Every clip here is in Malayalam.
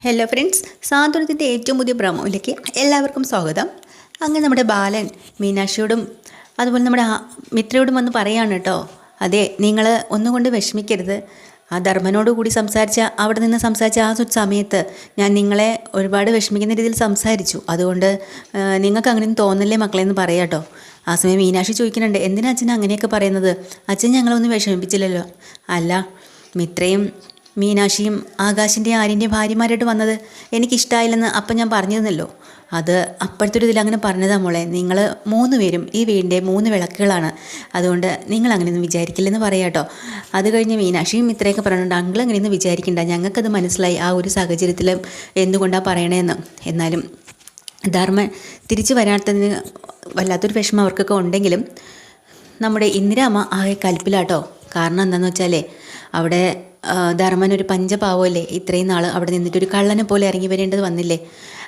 ഹലോ ഫ്രണ്ട്സ്, സാന്ത്വനത്തിൻ്റെ ഏറ്റവും പുതിയ പ്രമോയിലേക്ക് എല്ലാവർക്കും സ്വാഗതം. അങ്ങനെ നമ്മുടെ ബാലൻ മീനാക്ഷിയോടും അതുപോലെ നമ്മുടെ മിത്രയോടും വന്ന് പറയാണ് കേട്ടോ. അതെ, നിങ്ങൾ ഒന്നുകൊണ്ട് വിഷമിക്കരുത്. ആ ധർമ്മനോട് കൂടി അവിടെ നിന്ന് സംസാരിച്ച ആ സമയത്ത് ഞാൻ നിങ്ങളെ ഒരുപാട് വിഷമിക്കുന്ന രീതിയിൽ സംസാരിച്ചു. അതുകൊണ്ട് നിങ്ങൾക്ക് അങ്ങനെയൊന്നും തോന്നല്ലേ മക്കളെ എന്ന് പറയാം കേട്ടോ. ആ സമയം മീനാക്ഷി ചോദിക്കുന്നുണ്ട്, എന്തിനാ അച്ഛൻ അങ്ങനെയൊക്കെ പറയുന്നത്? അച്ഛൻ ഞങ്ങളൊന്നും വിഷമിപ്പിച്ചില്ലല്ലോ. അല്ല, മിത്രയും മീനാക്ഷിയും ആകാശിൻ്റെ ആര്യൻ്റെ ഭാര്യമാരായിട്ട് വന്നത് എനിക്കിഷ്ടമായില്ലെന്ന് അപ്പം ഞാൻ പറഞ്ഞിരുന്നല്ലോ. അത് അപ്പോഴത്തെ ഒരു ഇതിൽ അങ്ങനെ പറഞ്ഞതാ മോളെ. നിങ്ങൾ 3 പേരും ഈ വീടിൻ്റെ 3 വിളക്കുകളാണ്. അതുകൊണ്ട് നിങ്ങൾ അങ്ങനെയൊന്നും വിചാരിക്കില്ലെന്ന് പറയാം കേട്ടോ. അത് കഴിഞ്ഞ് മീനാക്ഷിയും ഇത്രയൊക്കെ പറയുന്നുണ്ട്, അങ്കിൾ അങ്ങനെയൊന്നും വിചാരിക്കണ്ട, ഞങ്ങൾക്കത് മനസ്സിലായി ആ ഒരു സാഹചര്യത്തിൽ എന്തുകൊണ്ടാണ് പറയണതെന്ന്. എന്നാലും ധർമ്മൻ തിരിച്ചു വരാത്തതിന് വല്ലാത്തൊരു വിഷമം അവർക്കൊക്കെ ഉണ്ടെങ്കിലും നമ്മുടെ ഇന്ദിരാമ്മ ആകെ കലിപ്പിലാട്ടോ. കാരണം എന്താണെന്ന് വെച്ചാൽ അവിടെ ധർമ്മൻ ഒരു പഞ്ചപാവമല്ലേ, ഇത്രയും നാൾ അവിടെ നിന്നിട്ടൊരു കള്ളനെ പോലെ ഇറങ്ങി വരേണ്ടത് വന്നില്ലേ.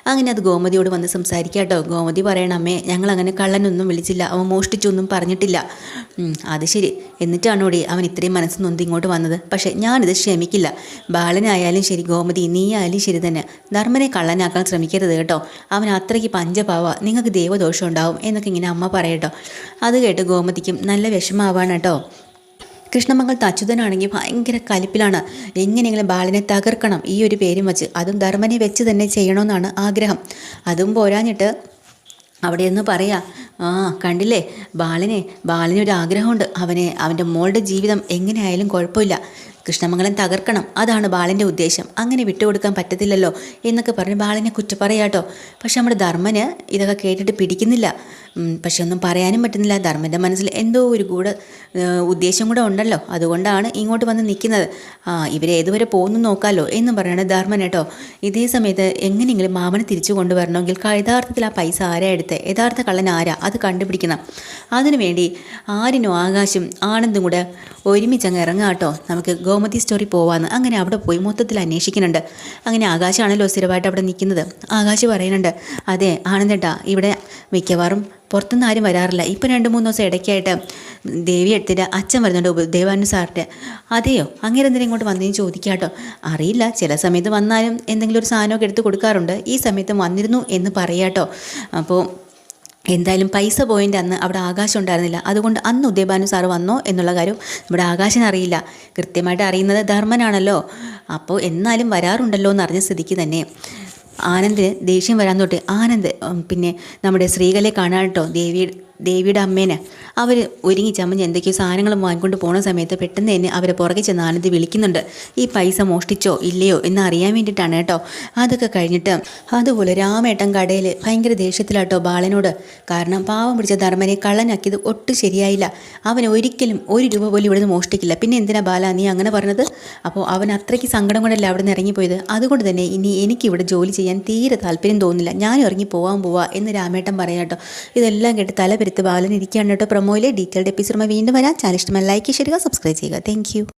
അങ്ങനെ അത് ഗോമതിയോട് വന്ന് സംസാരിക്കുക കേട്ടോ. ഗോമതി പറയണം, അമ്മേ ഞങ്ങളങ്ങനെ കള്ളനൊന്നും വിളിച്ചില്ല, അവൻ മോഷ്ടിച്ചൊന്നും പറഞ്ഞിട്ടില്ല. അത് ശരി, എന്നിട്ടാണ് ഓടി അവൻ ഇത്രയും മനസ്സ് നൊന്ത് ഇങ്ങോട്ട് വന്നത്. പക്ഷേ ഞാനിത് ക്ഷമിക്കില്ല. ബാലനായാലും ശരി, ഗോമതി നീ ആയാലും ശരി തന്നെ ധർമ്മനെ കള്ളനാക്കാൻ ശ്രമിക്കരുത് കേട്ടോ. അവൻ അത്രയ്ക്ക് പഞ്ചപാവ, നിങ്ങൾക്ക് ദൈവദോഷം ഉണ്ടാവും എന്നൊക്കെ ഇങ്ങനെ അമ്മ പറയട്ടോ. അത് കേട്ട് ഗോമതിക്കും നല്ല വിഷമാവാണ് കേട്ടോ. കൃഷ്ണമംഗലത്ത് അച്യുതനാണെങ്കിൽ ഭയങ്കര കലിപ്പിലാണ്. എങ്ങനെയെങ്കിലും ബാലനെ തകർക്കണം ഈ ഒരു പേരും വെച്ച്, അതും ധർമ്മനെ വെച്ച് തന്നെ ചെയ്യണമെന്നാണ് ആഗ്രഹം. അതും പോരാഞ്ഞിട്ട് അവിടെ ഒന്ന് പറയാ, കണ്ടില്ലേ ബാലനൊരു ആഗ്രഹമുണ്ട്, അവൻ്റെ മോളുടെ ജീവിതം എങ്ങനെയായാലും കുഴപ്പമില്ല, കൃഷ്ണമംഗലം തകർക്കണം, അതാണ് ബാലൻ്റെ ഉദ്ദേശം, അങ്ങനെ വിട്ടുകൊടുക്കാൻ പറ്റത്തില്ലല്ലോ എന്നൊക്കെ പറഞ്ഞ് ബാലനെ കുറ്റപ്പറയാട്ടോ. പക്ഷെ നമ്മുടെ ധർമ്മന് ഇതൊക്കെ കേട്ടിട്ട് പിടിക്കുന്നില്ല. പക്ഷെ ഒന്നും പറയാനും പറ്റുന്നില്ല. ധർമ്മൻ്റെ മനസ്സിൽ എന്തോ ഒരു ഉദ്ദേശം കൂടെ ഉണ്ടല്ലോ, അതുകൊണ്ടാണ് ഇങ്ങോട്ട് വന്ന് നിൽക്കുന്നത്. ഇവരേതുവരെ പോകുന്നു നോക്കാമല്ലോ എന്നും പറയാണ് ധർമ്മൻ കേട്ടോ. ഇതേ സമയത്ത് എങ്ങനെയെങ്കിലും മാമനെ തിരിച്ചു കൊണ്ടുവരണമെങ്കിൽ യഥാർത്ഥത്തിൽ ആ പൈസ ആരാ എടുത്തത്, യഥാർത്ഥ കള്ളൻ ആരാ, അത് കണ്ടുപിടിക്കണം. അതിനുവേണ്ടി ആര്യനും ആകാശും ആനന്ദും കൂടെ ഒരുമിച്ചങ്ങ് ഇറങ്ങാം കേട്ടോ. നമുക്ക് ഗോമതി സ്റ്റോറി പോവാന്ന്. അങ്ങനെ അവിടെ പോയി മൊത്തത്തിൽ അന്വേഷിക്കുന്നുണ്ട്. അങ്ങനെ ആകാശാണല്ലോ സ്ഥിരമായിട്ട് അവിടെ നിൽക്കുന്നത്. ആകാശ് പറയുന്നുണ്ട്, അതെ ആനന്ദേട്ടാ, ഇവിടെ മിക്കവാറും പുറത്തുനിന്ന് ആരും വരാറില്ല. ഇപ്പം 2-3 ദിവസം ഇടയ്ക്കായിട്ട് ദേവി എടുത്തിട്ട് അച്ഛൻ വരുന്നുണ്ട്, ദേവാനു സാറിൻ്റെ. അതെയോ, അങ്ങനെ എന്തിനും ഇങ്ങോട്ട് വന്നേന്ന് ചോദിക്കാം കേട്ടോ. അറിയില്ല, ചില സമയത്ത് വന്നാലും എന്തെങ്കിലും ഒരു സാധനമൊക്കെ എടുത്ത് കൊടുക്കാറുണ്ട്. ഈ സമയത്ത് വന്നിരുന്നു എന്ന് പറയാട്ടോ. അപ്പോൾ എന്തായാലും പൈസ പോയിൻ്റെ അന്ന് അവിടെ ആകാശം ഉണ്ടായിരുന്നില്ല. അതുകൊണ്ട് അന്ന് ഉദയഭാനു സാറ് വന്നോ എന്നുള്ള കാര്യം ഇവിടെ ആകാശം അറിയില്ല. കൃത്യമായിട്ട് അറിയുന്നത് ധർമ്മനാണല്ലോ. അപ്പോൾ എന്നാലും വരാറുണ്ടല്ലോ എന്ന് അറിഞ്ഞ സ്ഥിതിക്ക് തന്നെ ആനന്ദിന് ദേഷ്യം വരാൻ തൊട്ട് ആനന്ദ് പിന്നെ നമ്മുടെ ശ്രീകലയെ കാണാൻ കേട്ടോ, ദേവിയുടെ അമ്മേനെ അവർ ഒരുങ്ങി ചമ്മഞ്ഞ് എന്തൊക്കെയോ സാധനങ്ങളും വാങ്ങിക്കൊണ്ട് പോണ സമയത്ത് പെട്ടെന്ന് തന്നെ അവരെ പുറകെ ചെന്ന് ആനന്ദ് വിളിക്കുന്നുണ്ട്. ഈ പൈസ മോഷ്ടിച്ചോ ഇല്ലയോ എന്ന് അറിയാൻ വേണ്ടിയിട്ടാണ് കേട്ടോ. അതൊക്കെ കഴിഞ്ഞിട്ട് അതുപോലെ രാമേട്ടൻ കടയിൽ ഭയങ്കര ദേഷ്യത്തിലാട്ടോ ബാലനോട്. കാരണം പാവം പിടിച്ച ധർമ്മനെ കള്ളനാക്കിയത് ഒട്ടും ശരിയായില്ല. അവൻ ഒരിക്കലും 1 രൂപ പോലും ഇവിടുന്ന് മോഷ്ടിക്കില്ല. പിന്നെ എന്തിനാ ബാല നീ അങ്ങനെ പറഞ്ഞത്? അപ്പോൾ അവൻ അത്രയ്ക്ക് സങ്കടം കൊണ്ടല്ല അവിടെ നിന്ന് ഇറങ്ങിപ്പോയത്. അതുകൊണ്ട് തന്നെ ഇനി എനിക്കിവിടെ ജോലി ചെയ്യാൻ തീരെ താല്പര്യം തോന്നുന്നില്ല, ഞാനും ഇറങ്ങി പോവാ എന്ന് രാമേട്ടൻ പറയാം കേട്ടോ. ഇതെല്ലാം കേട്ട് തല ബാലൻ ഇരിക്കുകയാണ് കേട്ടോ. പ്രൊമോയിലെ ഡീറ്റെയിൽഡ് എപ്പിസോഡ് വീണ്ടും വരാം. ചാനൽ ഇഷ്ടമായി ലൈക്ക് ചെയ്യുക, സബ്സ്ക്രൈബ് ചെയ്യുക. Thank you.